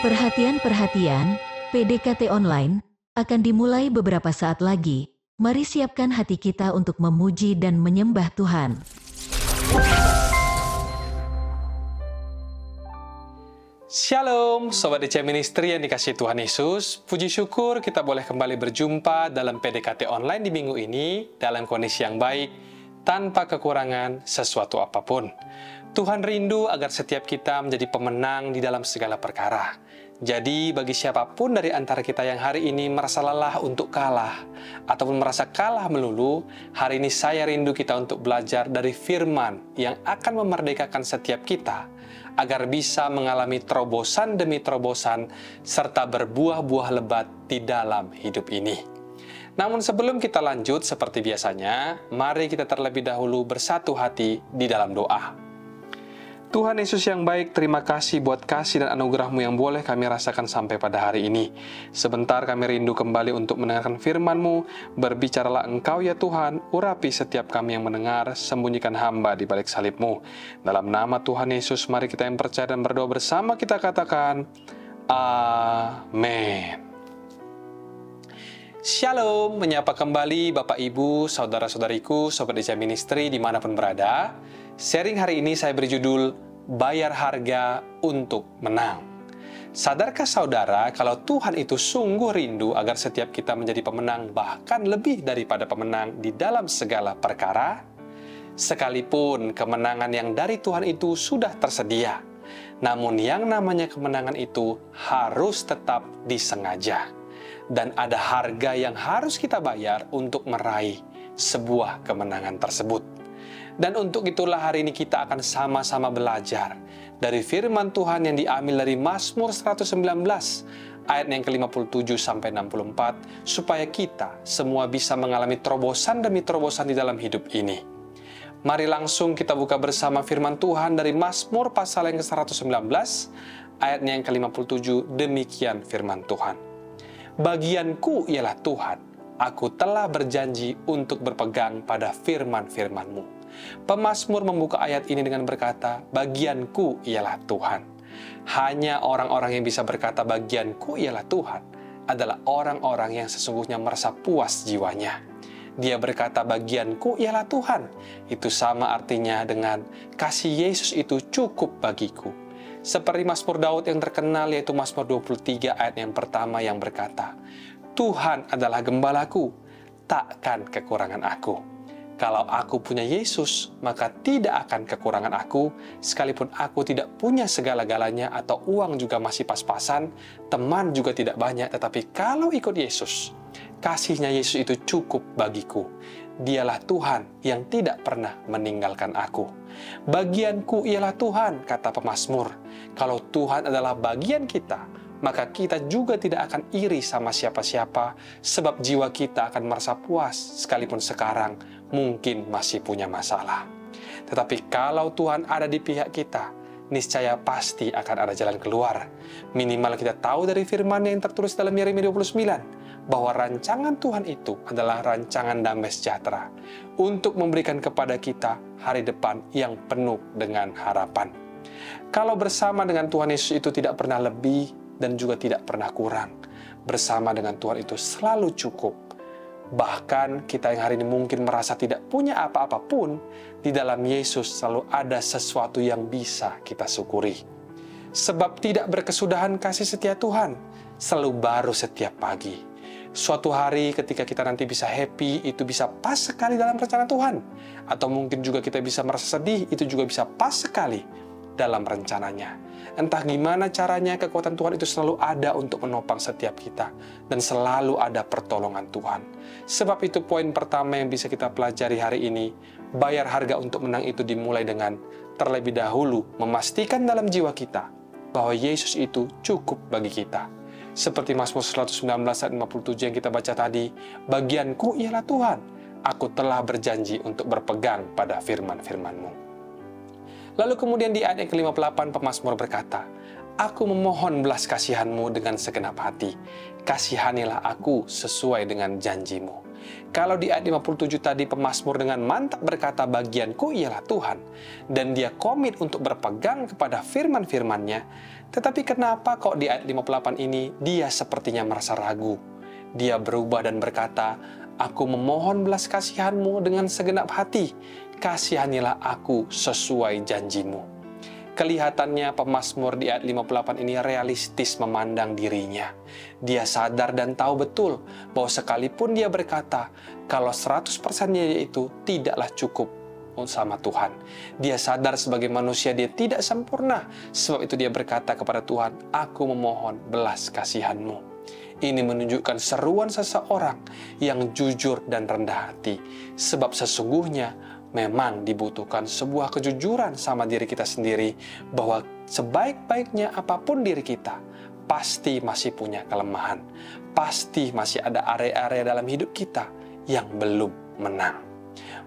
Perhatian, PDKT Online akan dimulai beberapa saat lagi. Mari siapkan hati kita untuk memuji dan menyembah Tuhan. Shalom, Sobat DC Ministry yang dikasihi Tuhan Yesus. Puji syukur kita boleh kembali berjumpa dalam PDKT Online di minggu ini dalam kondisi yang baik, tanpa kekurangan sesuatu apapun. Tuhan rindu agar setiap kita menjadi pemenang di dalam segala perkara. Jadi bagi siapapun dari antara kita yang hari ini merasa lelah untuk kalah, ataupun merasa kalah melulu, hari ini saya rindu kita untuk belajar dari firman yang akan memerdekakan setiap kita, agar bisa mengalami terobosan demi terobosan, serta berbuah-buah lebat di dalam hidup ini. Namun sebelum kita lanjut seperti biasanya, mari kita terlebih dahulu bersatu hati di dalam doa. Tuhan Yesus yang baik, terima kasih buat kasih dan anugerah-Mu yang boleh kami rasakan sampai pada hari ini. Sebentar kami rindu kembali untuk mendengarkan firman-Mu, berbicaralah Engkau ya Tuhan, urapi setiap kami yang mendengar, sembunyikan hamba di balik salib-Mu. Dalam nama Tuhan Yesus, mari kita yang percaya dan berdoa bersama kita katakan, Amin. Shalom, menyapa kembali Bapak Ibu, Saudara-saudariku, Sobat DC Ministry dimanapun berada. Sharing hari ini saya beri judul, Bayar Harga untuk Menang. Sadarkah saudara kalau Tuhan itu sungguh rindu agar setiap kita menjadi pemenang, bahkan lebih daripada pemenang di dalam segala perkara? Sekalipun kemenangan yang dari Tuhan itu sudah tersedia, namun yang namanya kemenangan itu harus tetap disengaja. Dan ada harga yang harus kita bayar untuk meraih sebuah kemenangan tersebut. Dan untuk itulah hari ini kita akan sama-sama belajar dari firman Tuhan yang diambil dari Mazmur 119 ayat yang ke-57 sampai 64 supaya kita semua bisa mengalami terobosan demi terobosan di dalam hidup ini. Mari langsung kita buka bersama firman Tuhan dari Mazmur pasal yang ke-119 ayat yang ke-57. Demikian firman Tuhan. Bagianku ialah Tuhan, aku telah berjanji untuk berpegang pada firman-firman-Mu. Pemazmur membuka ayat ini dengan berkata, bagianku ialah Tuhan. Hanya orang-orang yang bisa berkata bagianku ialah Tuhan adalah orang-orang yang sesungguhnya merasa puas jiwanya. Dia berkata bagianku ialah Tuhan. Itu sama artinya dengan kasih Yesus itu cukup bagiku. Seperti Mazmur Daud yang terkenal yaitu Mazmur 23 ayat yang pertama yang berkata, Tuhan adalah gembalaku, takkan kekurangan aku. Kalau aku punya Yesus, maka tidak akan kekurangan aku, sekalipun aku tidak punya segala-galanya atau uang juga masih pas-pasan, teman juga tidak banyak, tetapi kalau ikut Yesus, kasihnya Yesus itu cukup bagiku. Dialah Tuhan yang tidak pernah meninggalkan aku. Bagianku ialah Tuhan, kata pemazmur. Kalau Tuhan adalah bagian kita, maka kita juga tidak akan iri sama siapa-siapa, sebab jiwa kita akan merasa puas, sekalipun sekarang mungkin masih punya masalah. Tetapi kalau Tuhan ada di pihak kita, niscaya pasti akan ada jalan keluar. Minimal kita tahu dari firman yang tertulis dalam Yeremia 29, bahwa rancangan Tuhan itu adalah rancangan damai sejahtera, untuk memberikan kepada kita hari depan yang penuh dengan harapan. Kalau bersama dengan Tuhan Yesus itu tidak pernah lebih dan juga tidak pernah kurang. Bersama dengan Tuhan itu selalu cukup. Bahkan kita yang hari ini mungkin merasa tidak punya apa-apa pun, di dalam Yesus selalu ada sesuatu yang bisa kita syukuri. Sebab tidak berkesudahan kasih setia Tuhan, selalu baru setiap pagi. Suatu hari ketika kita nanti bisa happy, itu bisa pas sekali dalam rencana Tuhan. Atau mungkin juga kita bisa merasa sedih, itu juga bisa pas sekali dalam rencananya. Entah gimana caranya, kekuatan Tuhan itu selalu ada untuk menopang setiap kita. Dan selalu ada pertolongan Tuhan. Sebab itu poin pertama yang bisa kita pelajari hari ini. Bayar harga untuk menang itu dimulai dengan terlebih dahulu memastikan dalam jiwa kita bahwa Yesus itu cukup bagi kita. Seperti Mazmur 119 ayat 57 yang kita baca tadi, bagianku ialah Tuhan, aku telah berjanji untuk berpegang pada firman-firman-Mu. Lalu kemudian di ayat yang ke-58 pemazmur berkata, Aku memohon belas kasihan-Mu dengan segenap hati. Kasihanilah aku sesuai dengan janji-Mu. Kalau di ayat 57 tadi pemazmur dengan mantap berkata bagianku ialah Tuhan, dan dia komit untuk berpegang kepada firman-firman-Nya, tetapi kenapa kok di ayat 58 ini dia sepertinya merasa ragu? Dia berubah dan berkata, aku memohon belas kasihan-Mu dengan segenap hati, kasihanilah aku sesuai janji-Mu. Kelihatannya pemazmur di ayat 58 ini realistis memandang dirinya. Dia sadar dan tahu betul bahwa sekalipun dia berkata kalau 100%-nya itu tidaklah cukup sama Tuhan. Dia sadar sebagai manusia dia tidak sempurna. Sebab itu dia berkata kepada Tuhan, aku memohon belas kasihan-Mu. Ini menunjukkan seruan seseorang yang jujur dan rendah hati. Sebab sesungguhnya memang dibutuhkan sebuah kejujuran sama diri kita sendiri, bahwa sebaik-baiknya apapun diri kita, pasti masih punya kelemahan. Pasti masih ada area-area dalam hidup kita yang belum menang.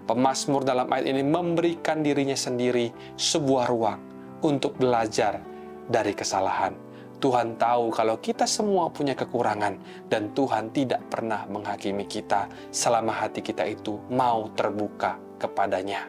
Pemazmur dalam ayat ini memberikan dirinya sendiri sebuah ruang untuk belajar dari kesalahan. Tuhan tahu kalau kita semua punya kekurangan, dan Tuhan tidak pernah menghakimi kita selama hati kita itu mau terbuka kepadanya.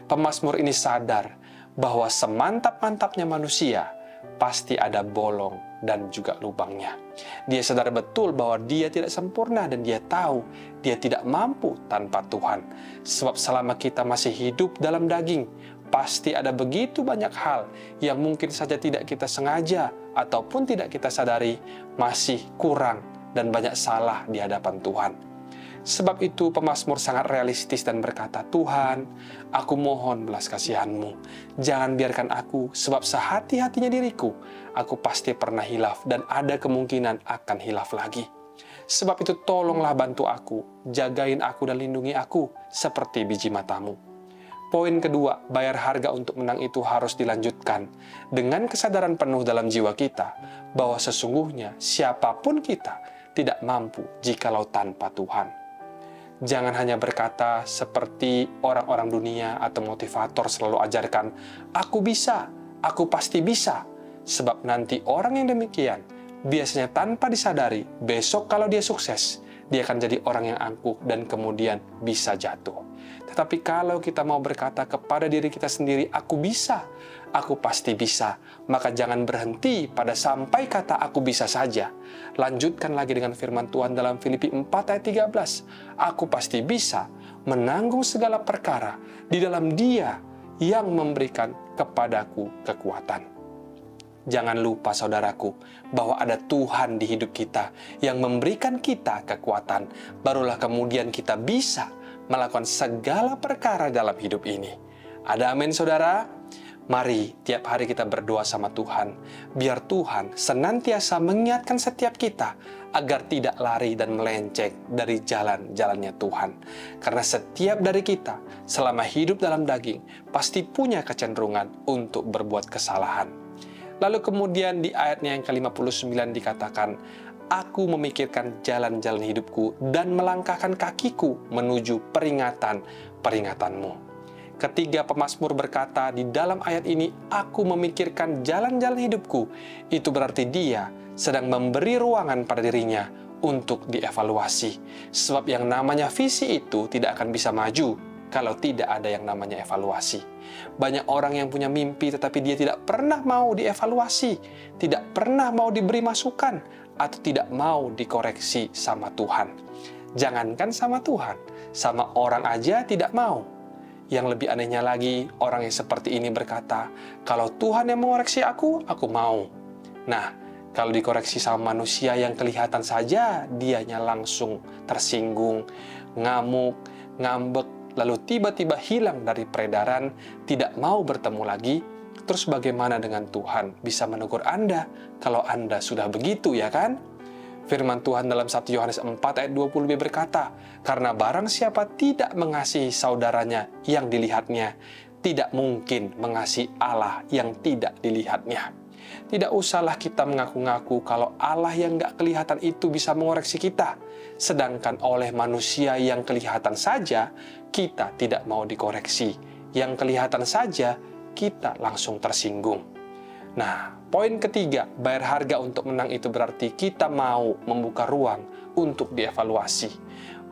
Pemazmur ini sadar bahwa semantap-mantapnya manusia pasti ada bolong dan juga lubangnya. Dia sadar betul bahwa dia tidak sempurna, dan dia tahu dia tidak mampu tanpa Tuhan. Sebab selama kita masih hidup dalam daging, pasti ada begitu banyak hal yang mungkin saja tidak kita sengaja ataupun tidak kita sadari masih kurang dan banyak salah di hadapan Tuhan. Sebab itu pemazmur sangat realistis dan berkata, Tuhan, aku mohon belas kasihan-Mu. Jangan biarkan aku, sebab sehati-hatinya diriku, aku pasti pernah hilaf dan ada kemungkinan akan hilaf lagi. Sebab itu tolonglah bantu aku, jagain aku dan lindungi aku seperti biji mata-Mu. Poin kedua, bayar harga untuk menang itu harus dilanjutkan dengan kesadaran penuh dalam jiwa kita bahwa sesungguhnya siapapun kita tidak mampu jikalau tanpa Tuhan. Jangan hanya berkata seperti orang-orang dunia atau motivator selalu ajarkan, aku bisa, aku pasti bisa. Sebab nanti orang yang demikian, biasanya tanpa disadari, besok kalau dia sukses, dia akan jadi orang yang angkuh dan kemudian bisa jatuh. Tetapi kalau kita mau berkata kepada diri kita sendiri, aku bisa, aku pasti bisa, maka jangan berhenti pada sampai kata aku bisa saja. Lanjutkan lagi dengan firman Tuhan dalam Filipi 4 ayat 13. Aku pasti bisa menanggung segala perkara di dalam Dia yang memberikan kepadaku kekuatan. Jangan lupa saudaraku, bahwa ada Tuhan di hidup kita yang memberikan kita kekuatan. Barulah kemudian kita bisa melakukan segala perkara dalam hidup ini. Ada amin saudara? Mari tiap hari kita berdoa sama Tuhan, biar Tuhan senantiasa mengingatkan setiap kita agar tidak lari dan melenceng dari jalan-jalannya Tuhan. Karena setiap dari kita selama hidup dalam daging pasti punya kecenderungan untuk berbuat kesalahan. Lalu kemudian di ayatnya yang ke-59 dikatakan, aku memikirkan jalan-jalan hidupku dan melangkahkan kakiku menuju peringatan-peringatanmu. Ketiga pemazmur berkata di dalam ayat ini, aku memikirkan jalan-jalan hidupku. Itu berarti dia sedang memberi ruangan pada dirinya untuk dievaluasi. Sebab yang namanya visi itu tidak akan bisa maju kalau tidak ada yang namanya evaluasi. Banyak orang yang punya mimpi tetapi dia tidak pernah mau dievaluasi, tidak pernah mau diberi masukan, atau tidak mau dikoreksi sama Tuhan. Jangankan sama Tuhan, sama orang aja tidak mau. Yang lebih anehnya lagi, orang yang seperti ini berkata, kalau Tuhan yang mengoreksi aku mau. Nah, kalau dikoreksi sama manusia yang kelihatan saja, dianya langsung tersinggung, ngamuk, ngambek, lalu tiba-tiba hilang dari peredaran, tidak mau bertemu lagi. Terus bagaimana dengan Tuhan bisa menegur Anda kalau Anda sudah begitu, ya kan? Firman Tuhan dalam 1 Yohanes 4 ayat 20b berkata, karena barang siapa tidak mengasihi saudaranya yang dilihatnya, tidak mungkin mengasihi Allah yang tidak dilihatnya. Tidak usahlah kita mengaku-ngaku kalau Allah yang gak kelihatan itu bisa mengoreksi kita. Sedangkan oleh manusia yang kelihatan saja, kita tidak mau dikoreksi. Yang kelihatan saja, kita langsung tersinggung. Nah, poin ketiga, bayar harga untuk menang itu berarti kita mau membuka ruang untuk dievaluasi.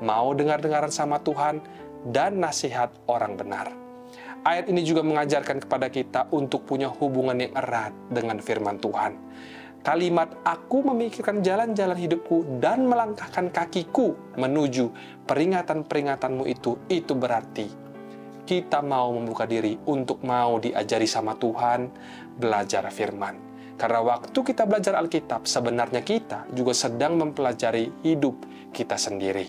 Mau dengar-dengaran sama Tuhan dan nasihat orang benar. Ayat ini juga mengajarkan kepada kita untuk punya hubungan yang erat dengan firman Tuhan. Kalimat, aku memikirkan jalan-jalan hidupku dan melangkahkan kakiku menuju peringatan-peringatanmu itu berarti kita mau membuka diri untuk mau diajari sama Tuhan, belajar firman. Karena waktu kita belajar Alkitab, sebenarnya kita juga sedang mempelajari hidup kita sendiri.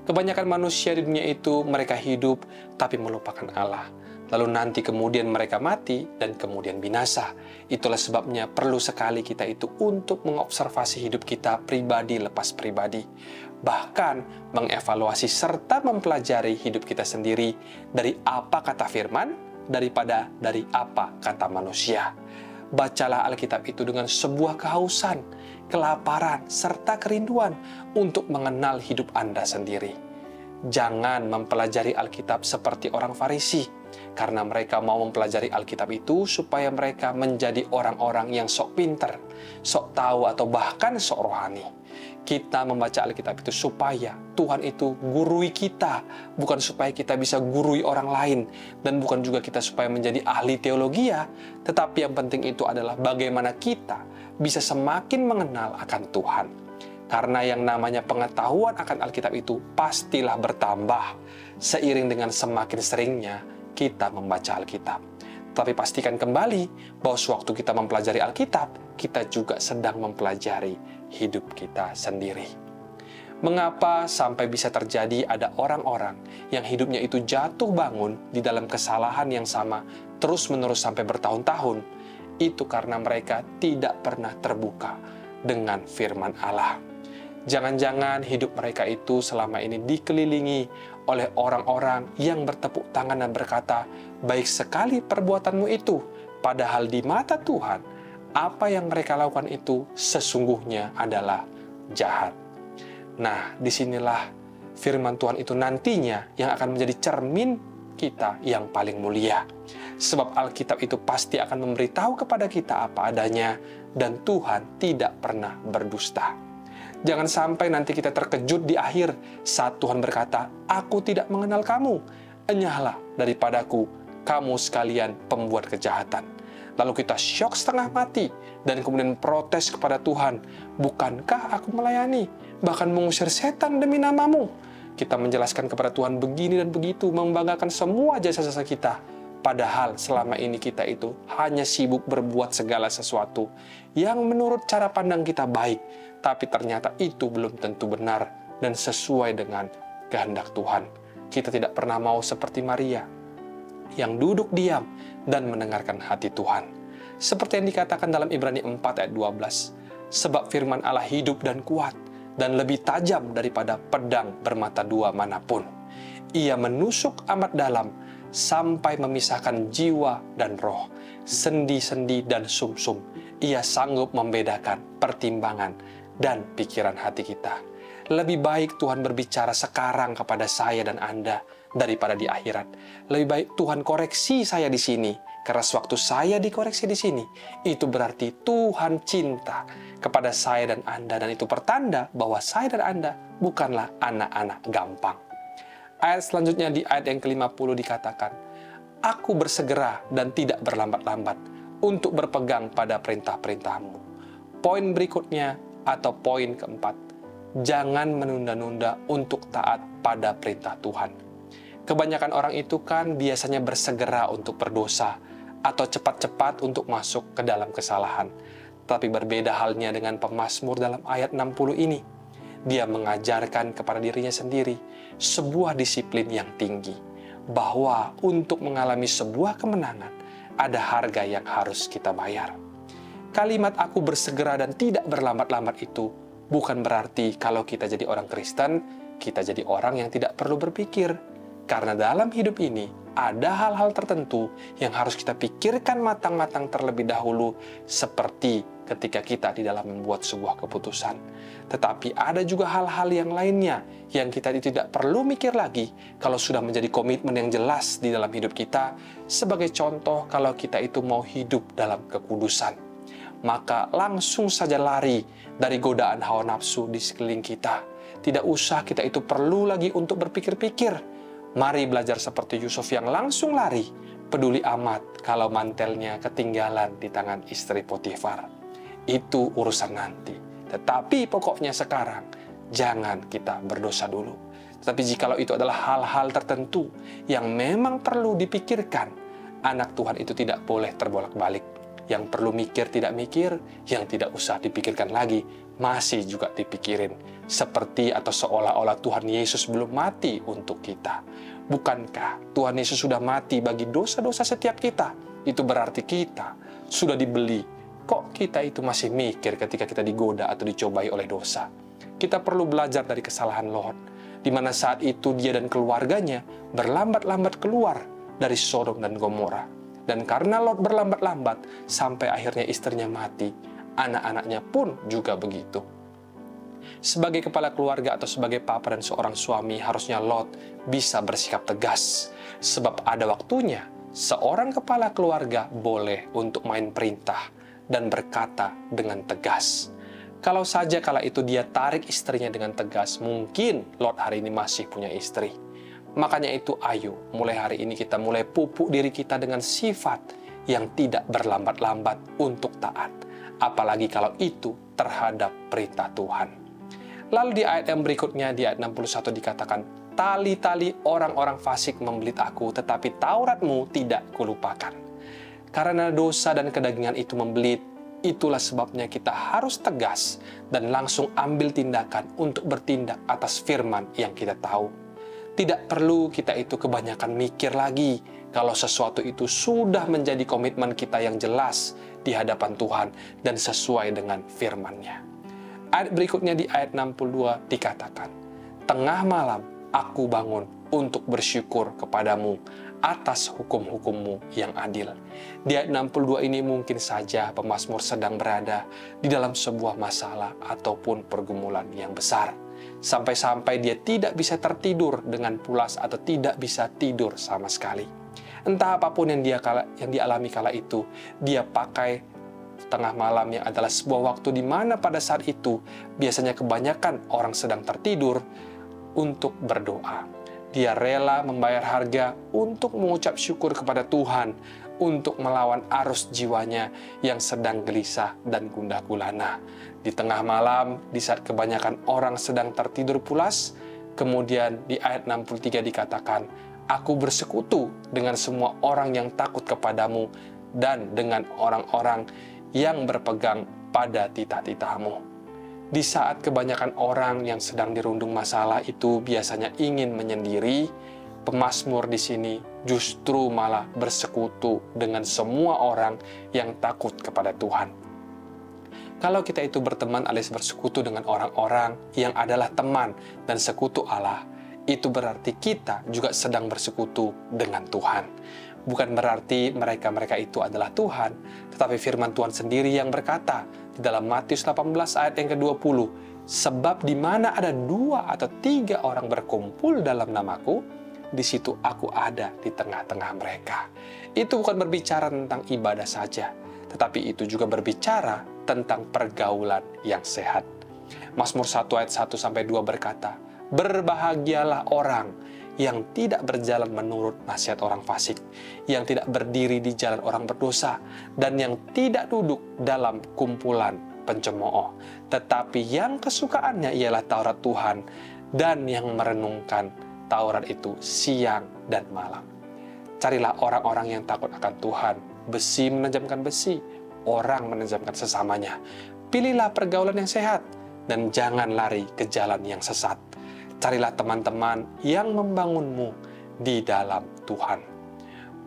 Kebanyakan manusia di dunia itu, mereka hidup tapi melupakan Allah. Lalu nanti kemudian mereka mati dan kemudian binasa. Itulah sebabnya perlu sekali kita itu untuk mengobservasi hidup kita pribadi lepas pribadi. Bahkan mengevaluasi serta mempelajari hidup kita sendiri dari apa kata firman daripada dari apa kata manusia. Bacalah Alkitab itu dengan sebuah kehausan, kelaparan, serta kerinduan untuk mengenal hidup Anda sendiri. Jangan mempelajari Alkitab seperti orang Farisi, karena mereka mau mempelajari Alkitab itu supaya mereka menjadi orang-orang yang sok pinter, sok tahu, atau bahkan sok rohani. Kita membaca Alkitab itu supaya Tuhan itu gurui kita, bukan supaya kita bisa gurui orang lain, dan bukan juga kita supaya menjadi ahli teologi ya, tetapi yang penting itu adalah bagaimana kita bisa semakin mengenal akan Tuhan. Karena yang namanya pengetahuan akan Alkitab itu pastilah bertambah seiring dengan semakin seringnya kita membaca Alkitab. Tapi pastikan kembali bahwa sewaktu kita mempelajari Alkitab, kita juga sedang mempelajari hidup kita sendiri. Mengapa sampai bisa terjadi ada orang-orang yang hidupnya itu jatuh bangun di dalam kesalahan yang sama terus-menerus sampai bertahun-tahun? Itu karena mereka tidak pernah terbuka dengan firman Allah. Jangan-jangan hidup mereka itu selama ini dikelilingi oleh orang-orang yang bertepuk tangan dan berkata, baik sekali perbuatanmu itu, padahal di mata Tuhan, apa yang mereka lakukan itu sesungguhnya adalah jahat. Nah, disinilah firman Tuhan itu nantinya yang akan menjadi cermin kita yang paling mulia. Sebab Alkitab itu pasti akan memberitahu kepada kita apa adanya, dan Tuhan tidak pernah berdusta. Jangan sampai nanti kita terkejut di akhir saat Tuhan berkata, aku tidak mengenal kamu, enyahlah daripadaku, kamu sekalian pembuat kejahatan. Lalu kita syok setengah mati, dan kemudian protes kepada Tuhan, bukankah aku melayani, bahkan mengusir setan demi namamu? Kita menjelaskan kepada Tuhan begini dan begitu, membanggakan semua jasa-jasa kita. Padahal selama ini kita itu hanya sibuk berbuat segala sesuatu yang menurut cara pandang kita baik, tapi ternyata itu belum tentu benar dan sesuai dengan kehendak Tuhan. Kita tidak pernah mau seperti Maria, yang duduk diam dan mendengarkan hati Tuhan. Seperti yang dikatakan dalam Ibrani 4 ayat 12, sebab firman Allah hidup dan kuat, dan lebih tajam daripada pedang bermata dua manapun. Ia menusuk amat dalam, sampai memisahkan jiwa dan roh, sendi-sendi dan sumsum. Ia sanggup membedakan pertimbangan dan pikiran hati kita. Lebih baik Tuhan berbicara sekarang kepada saya dan Anda daripada di akhirat. Lebih baik Tuhan koreksi saya di sini, karena sewaktu saya dikoreksi di sini, itu berarti Tuhan cinta kepada saya dan Anda, dan itu pertanda bahwa saya dan Anda bukanlah anak-anak gampang. Ayat selanjutnya di ayat yang ke-50 dikatakan, aku bersegera dan tidak berlambat-lambat untuk berpegang pada perintah-perintahmu. Poin berikutnya atau poin keempat, jangan menunda-nunda untuk taat pada perintah Tuhan. Kebanyakan orang itu kan biasanya bersegera untuk berdosa atau cepat-cepat untuk masuk ke dalam kesalahan. Tapi berbeda halnya dengan pemazmur dalam ayat 60 ini. Dia mengajarkan kepada dirinya sendiri sebuah disiplin yang tinggi, bahwa untuk mengalami sebuah kemenangan ada harga yang harus kita bayar. Kalimat aku bersegera dan tidak berlambat-lambat itu bukan berarti kalau kita jadi orang Kristen, kita jadi orang yang tidak perlu berpikir. Karena dalam hidup ini ada hal-hal tertentu yang harus kita pikirkan matang-matang terlebih dahulu, seperti ketika kita di dalam membuat sebuah keputusan. Tetapi ada juga hal-hal yang lainnya yang kita tidak perlu mikir lagi kalau sudah menjadi komitmen yang jelas di dalam hidup kita. Sebagai contoh, kalau kita itu mau hidup dalam kekudusan, maka langsung saja lari dari godaan hawa nafsu di sekeliling kita. Tidak usah kita itu perlu lagi untuk berpikir-pikir. Mari belajar seperti Yusuf yang langsung lari, peduli amat kalau mantelnya ketinggalan di tangan istri Potifar. Itu urusan nanti. Tetapi pokoknya sekarang, jangan kita berdosa dulu. Tetapi jikalau itu adalah hal-hal tertentu yang memang perlu dipikirkan, anak Tuhan itu tidak boleh terbolak-balik. Yang perlu mikir tidak mikir, yang tidak usah dipikirkan lagi, masih juga dipikirin. Seperti atau seolah-olah Tuhan Yesus belum mati untuk kita. Bukankah Tuhan Yesus sudah mati bagi dosa-dosa setiap kita? Itu berarti kita sudah dibeli. Kok kita itu masih mikir ketika kita digoda atau dicobai oleh dosa? Kita perlu belajar dari kesalahan Lot, di mana saat itu dia dan keluarganya berlambat-lambat keluar dari Sodom dan Gomora. Dan karena Lot berlambat-lambat, sampai akhirnya istrinya mati, anak-anaknya pun juga begitu. Sebagai kepala keluarga atau sebagai papa dan seorang suami, harusnya Lot bisa bersikap tegas. Sebab ada waktunya seorang kepala keluarga boleh untuk main perintah dan berkata dengan tegas. Kalau saja kala itu dia tarik istrinya dengan tegas, mungkin Lot hari ini masih punya istri. Makanya itu ayo, mulai hari ini kita mulai pupuk diri kita dengan sifat yang tidak berlambat-lambat untuk taat. Apalagi kalau itu terhadap perintah Tuhan. Lalu di ayat yang berikutnya, di ayat 61 dikatakan, tali-tali orang-orang fasik membelit aku, tetapi Tauratmu tidak kulupakan. Karena dosa dan kedagingan itu membelit, itulah sebabnya kita harus tegas dan langsung ambil tindakan untuk bertindak atas firman yang kita tahu. Tidak perlu kita itu kebanyakan mikir lagi kalau sesuatu itu sudah menjadi komitmen kita yang jelas di hadapan Tuhan dan sesuai dengan firman-Nya. Ayat berikutnya di ayat 62 dikatakan, tengah malam aku bangun untuk bersyukur kepadamu atas hukum-hukum-Mu yang adil. Di ayat 62 ini mungkin saja pemazmur sedang berada di dalam sebuah masalah ataupun pergumulan yang besar. Sampai-sampai dia tidak bisa tertidur dengan pulas atau tidak bisa tidur sama sekali. Entah apapun yang dialami kala itu, dia pakai tengah malam yang adalah sebuah waktu di mana pada saat itu biasanya kebanyakan orang sedang tertidur untuk berdoa. Dia rela membayar harga untuk mengucap syukur kepada Tuhan, untuk melawan arus jiwanya yang sedang gelisah dan gundah gulana. Di tengah malam, di saat kebanyakan orang sedang tertidur pulas, kemudian di ayat 63 dikatakan, aku bersekutu dengan semua orang yang takut kepadamu dan dengan orang-orang yang berpegang pada titah-titah-Mu. Di saat kebanyakan orang yang sedang dirundung masalah itu biasanya ingin menyendiri, pemazmur di sini justru malah bersekutu dengan semua orang yang takut kepada Tuhan. Kalau kita itu berteman alias bersekutu dengan orang-orang yang adalah teman dan sekutu Allah, itu berarti kita juga sedang bersekutu dengan Tuhan. Bukan berarti mereka-mereka itu adalah Tuhan, tetapi firman Tuhan sendiri yang berkata di dalam Matius 18 ayat yang ke-20, sebab di mana ada 2 atau 3 orang berkumpul dalam namaku, di situ aku ada di tengah-tengah mereka. Itu bukan berbicara tentang ibadah saja, tetapi itu juga berbicara tentang pergaulan yang sehat. Mazmur 1 ayat 1-2 berkata, berbahagialah orang yang tidak berjalan menurut nasihat orang fasik, yang tidak berdiri di jalan orang berdosa, dan yang tidak duduk dalam kumpulan pencemooh, tetapi yang kesukaannya ialah Taurat Tuhan, dan yang merenungkan Taurat itu siang dan malam. Carilah orang-orang yang takut akan Tuhan. Besi menajamkan besi, orang menajamkan sesamanya. Pilihlah pergaulan yang sehat, dan jangan lari ke jalan yang sesat. Carilah teman-teman yang membangunmu di dalam Tuhan.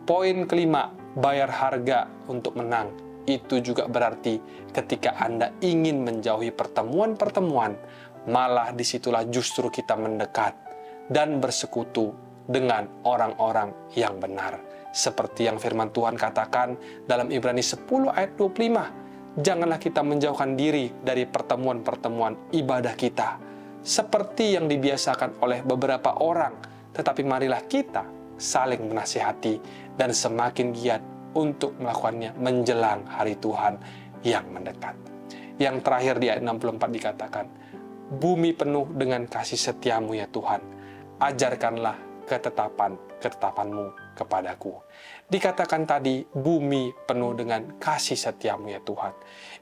Poin kelima, bayar harga untuk menang. Itu juga berarti ketika Anda ingin menjauhi pertemuan-pertemuan, malah disitulah justru kita mendekat dan bersekutu dengan orang-orang yang benar. Seperti yang firman Tuhan katakan dalam Ibrani 10 ayat 25, janganlah kita menjauhkan diri dari pertemuan-pertemuan ibadah kita, seperti yang dibiasakan oleh beberapa orang, tetapi marilah kita saling menasihati dan semakin giat untuk melakukannya menjelang hari Tuhan yang mendekat. Yang terakhir di ayat 64 dikatakan, bumi penuh dengan kasih setiamu ya Tuhan, ajarkanlah ketetapan-ketetapanmu kepadaku. Dikatakan tadi, bumi penuh dengan kasih setiamu ya Tuhan.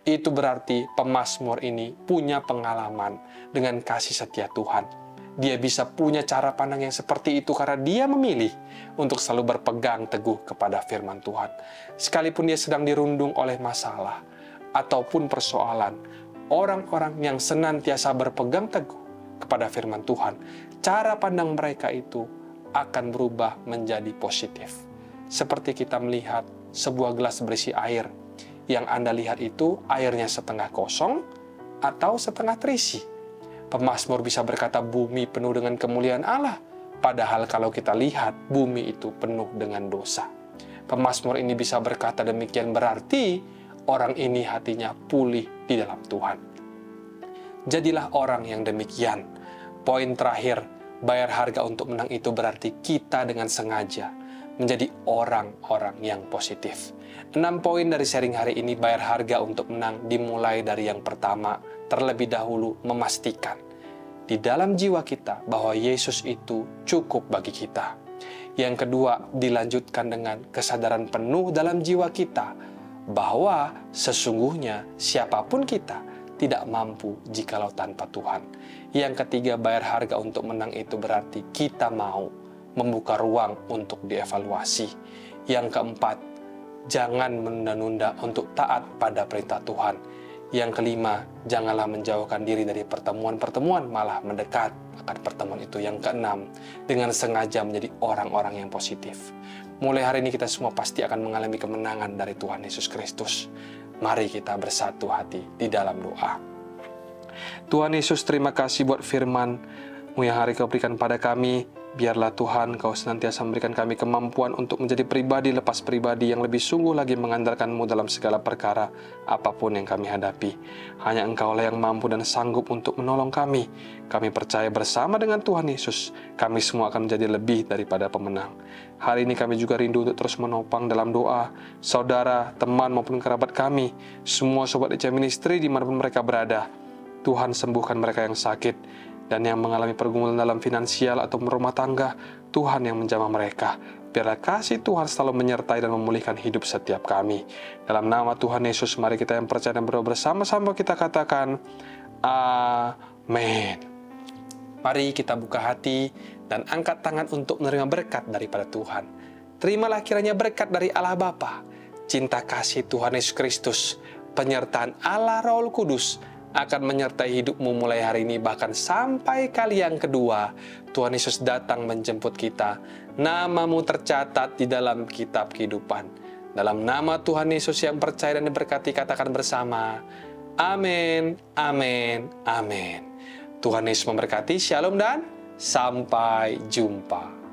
Itu berarti pemazmur ini punya pengalaman dengan kasih setia Tuhan. Dia bisa punya cara pandang yang seperti itu karena dia memilih untuk selalu berpegang teguh kepada firman Tuhan. Sekalipun dia sedang dirundung oleh masalah ataupun persoalan, orang-orang yang senantiasa berpegang teguh kepada firman Tuhan, cara pandang mereka itu akan berubah menjadi positif. Seperti kita melihat sebuah gelas berisi air, yang Anda lihat itu airnya setengah kosong atau setengah terisi. Pemazmur bisa berkata bumi penuh dengan kemuliaan Allah, padahal kalau kita lihat bumi itu penuh dengan dosa. Pemazmur ini bisa berkata demikian berarti orang ini hatinya pulih di dalam Tuhan. Jadilah orang yang demikian. Poin terakhir, bayar harga untuk menang itu berarti kita dengan sengaja menjadi orang-orang yang positif. 6 poin dari sharing hari ini bayar harga untuk menang dimulai dari yang pertama, terlebih dahulu memastikan di dalam jiwa kita bahwa Yesus itu cukup bagi kita. Yang kedua, dilanjutkan dengan kesadaran penuh dalam jiwa kita bahwa sesungguhnya siapapun kita tidak mampu jikalau tanpa Tuhan. Yang ketiga, bayar harga untuk menang itu berarti kita mau membuka ruang untuk dievaluasi. Yang keempat, jangan menunda-nunda untuk taat pada perintah Tuhan. Yang kelima, janganlah menjauhkan diri dari pertemuan-pertemuan, malah mendekat akan pertemuan itu. Yang keenam, dengan sengaja menjadi orang-orang yang positif. Mulai hari ini kita semua pasti akan mengalami kemenangan dari Tuhan Yesus Kristus. Mari kita bersatu hati di dalam doa. Tuhan Yesus, terima kasih buat firman-Mu yang hari Kau berikan pada kami. Biarlah Tuhan Kau senantiasa memberikan kami kemampuan untuk menjadi pribadi lepas pribadi yang lebih sungguh lagi mengandalkan-Mu dalam segala perkara, apapun yang kami hadapi. Hanya Engkau-lah yang mampu dan sanggup untuk menolong kami. Kami percaya bersama dengan Tuhan Yesus, kami semua akan menjadi lebih daripada pemenang. Hari ini kami juga rindu untuk terus menopang dalam doa saudara, teman maupun kerabat kami, semua sobat ECA Ministry dimanapun mereka berada. Tuhan sembuhkan mereka yang sakit dan yang mengalami pergumulan dalam finansial atau rumah tangga. Tuhan yang menjamah mereka. Biarlah kasih Tuhan selalu menyertai dan memulihkan hidup setiap kami. Dalam nama Tuhan Yesus, mari kita yang percaya dan berdoa bersama-sama kita katakan, amin. Mari kita buka hati dan angkat tangan untuk menerima berkat daripada Tuhan. Terimalah kiranya berkat dari Allah Bapa, cinta kasih Tuhan Yesus Kristus, penyertaan Allah Roh Kudus akan menyertai hidupmu mulai hari ini, bahkan sampai kali yang kedua Tuhan Yesus datang menjemput kita. Namamu tercatat di dalam kitab kehidupan. Dalam nama Tuhan Yesus yang percaya dan diberkati, katakan bersama, amin, amin, amin. Tuhan Yesus memberkati, shalom dan sampai jumpa.